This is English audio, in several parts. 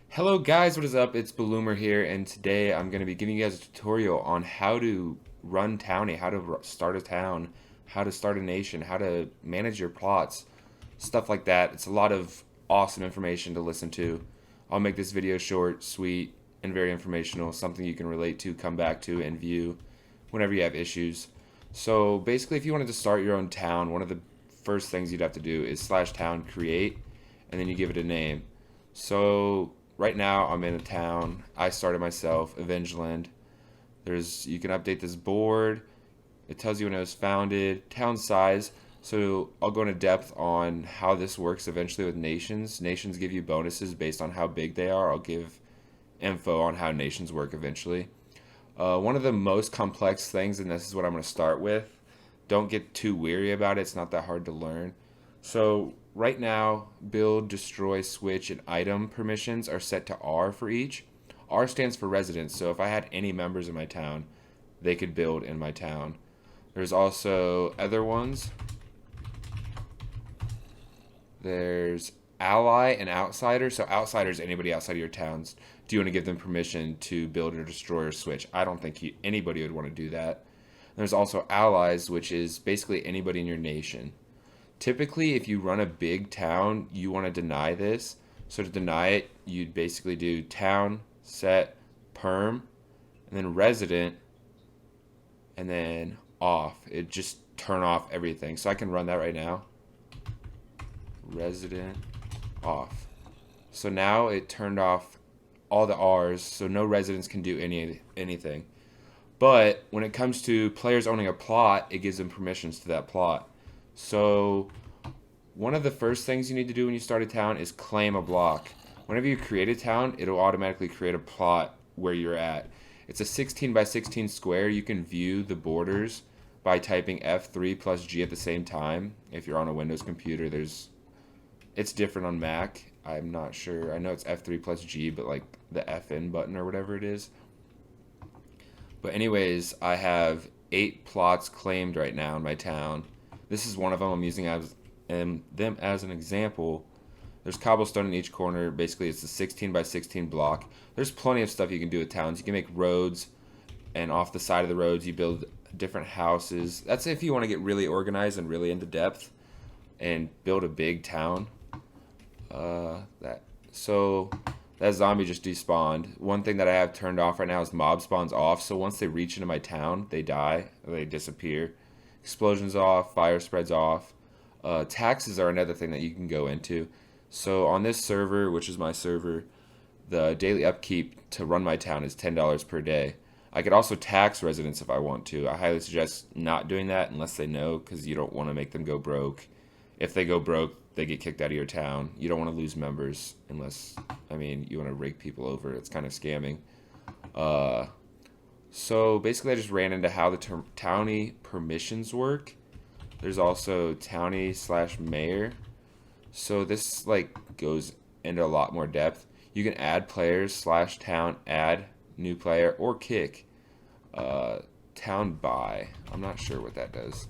Hello guys, what is up? It's Bloomer here, and today I'm going to be giving you guys a tutorial on how to run Towny, how to start a town, how to start a nation, how to manage your plots, stuff like that. It's a lot of awesome information to listen to. I'll make this video short, sweet, and very informational, something you can relate to, come back to, and view whenever you have issues. So basically, if you wanted to start your own town, one of the first things you'd have to do is /town create, and then you give it a name. So right now I'm in a town. I started myself, Avengeland. You can update this board. It tells you when it was founded, town size. So I'll go into depth on how this works eventually with nations. Nations give you bonuses based on how big they are. I'll give info on how nations work eventually. One of the most complex things, and this is what I'm going to start with, don't get too weary about it. It's not that hard to learn. So right now, build, destroy, switch, and item permissions are set to R for each. R stands for residents, so if I had any members in my town, they could build in my town. There's also other ones. There's ally and outsider. So outsider is anybody outside of your towns. Do you want to give them permission to build or destroy or switch? I don't think anybody would want to do that. There's also allies, which is basically anybody in your nation. Typically, if you run a big town, you want to deny this. So to deny it, you'd basically do town, set, perm, and then resident, and then off. It just turn off everything. So I can run that right now. Resident, off. So now it turned off all the R's, so no residents can do anything. But when it comes to players owning a plot, it gives them permissions to that plot. So one of the first things you need to do when you start a town is claim a block. Whenever you create a town, it'll automatically create a plot where you're at. It's a 16 by 16 square. You can view the borders by typing F3 plus G at the same time. If you're on a Windows computer, it's different on Mac. I'm not sure. I know it's F3 plus G, but like the FN button or whatever it is. But anyways, I have 8 plots claimed right now in my town. This is one of them. I'm using them as an example. There's cobblestone in each corner. Basically, it's a 16 by 16 block. There's plenty of stuff you can do with towns. You can make roads, and off the side of the roads, you build different houses. That's if you want to get really organized and really into depth and build a big town. That zombie just despawned. One thing that I have turned off right now is mob spawns off. So once they reach into my town, they die, or they disappear. Explosions off, fire spreads off. Taxes are another thing that you can go into. So on this server, which is my server, the daily upkeep to run my town is $10 per day. I could also tax residents if I want to. I highly suggest not doing that unless they know, because you don't want to make them go broke. If they go broke, they get kicked out of your town. You don't want to lose members unless, you want to rake people over. It's kind of scamming. So basically I just ran into how the towny permissions work. There's also towny /mayor. So this goes into a lot more depth. You can add players /town, add new player, or kick. Town buy. I'm not sure what that does.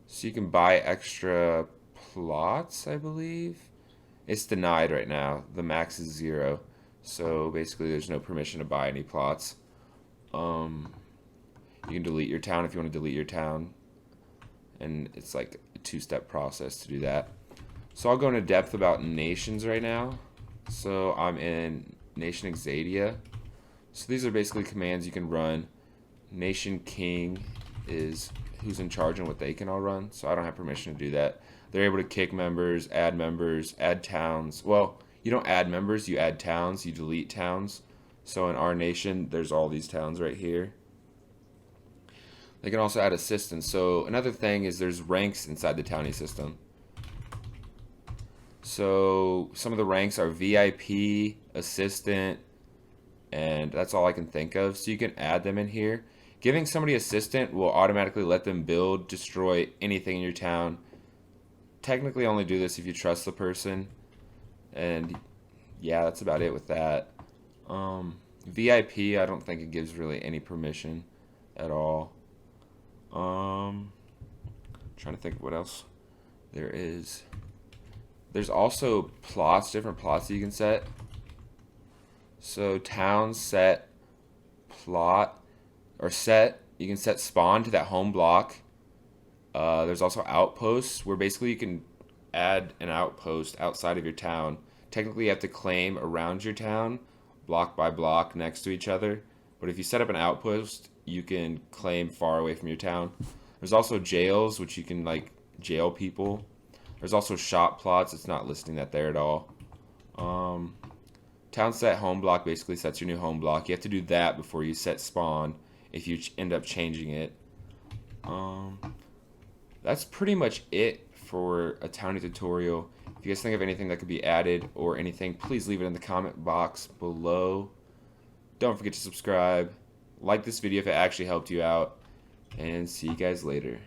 So you can buy extra plots, I believe. It's denied right now. The max is 0. So basically there's no permission to buy any plots. You can delete your town if you want to delete your town. And it's like a 2-step process to do that. So I'll go into depth about nations right now. So I'm in Nation Exadia. So these are basically commands you can run. Nation King is who's in charge and what they can all run. So I don't have permission to do that. They're able to kick members, add towns. Well, you don't add members, you add towns, you delete towns. So in our nation, there's all these towns right here. They can also add assistants. So another thing is there's ranks inside the towny system. So some of the ranks are VIP, assistant, and that's all I can think of. So you can add them in here. Giving somebody assistant will automatically let them build, destroy anything in your town. Technically only do this if you trust the person. And yeah, that's about it with that. VIP, I don't think it gives really any permission at all. Trying to think of what else there is. There's also plots, different plots that you can set. So town set plot or set, you can set spawn to that home block. There's also outposts where basically you can add an outpost outside of your town. Technically, you have to claim around your town, block by block next to each other. But if you set up an outpost, you can claim far away from your town. There's also jails, which you can like jail people. There's also shop plots. It's not listing that there at all. Um, Town set home block basically sets your new home block. You have to do that before you set spawn if you end up changing it. Um, that's pretty much it for a Towny tutorial. If you guys think of anything that could be added or anything, please leave it in the comment box below. Don't forget to subscribe. Like this video if it actually helped you out. And see you guys later.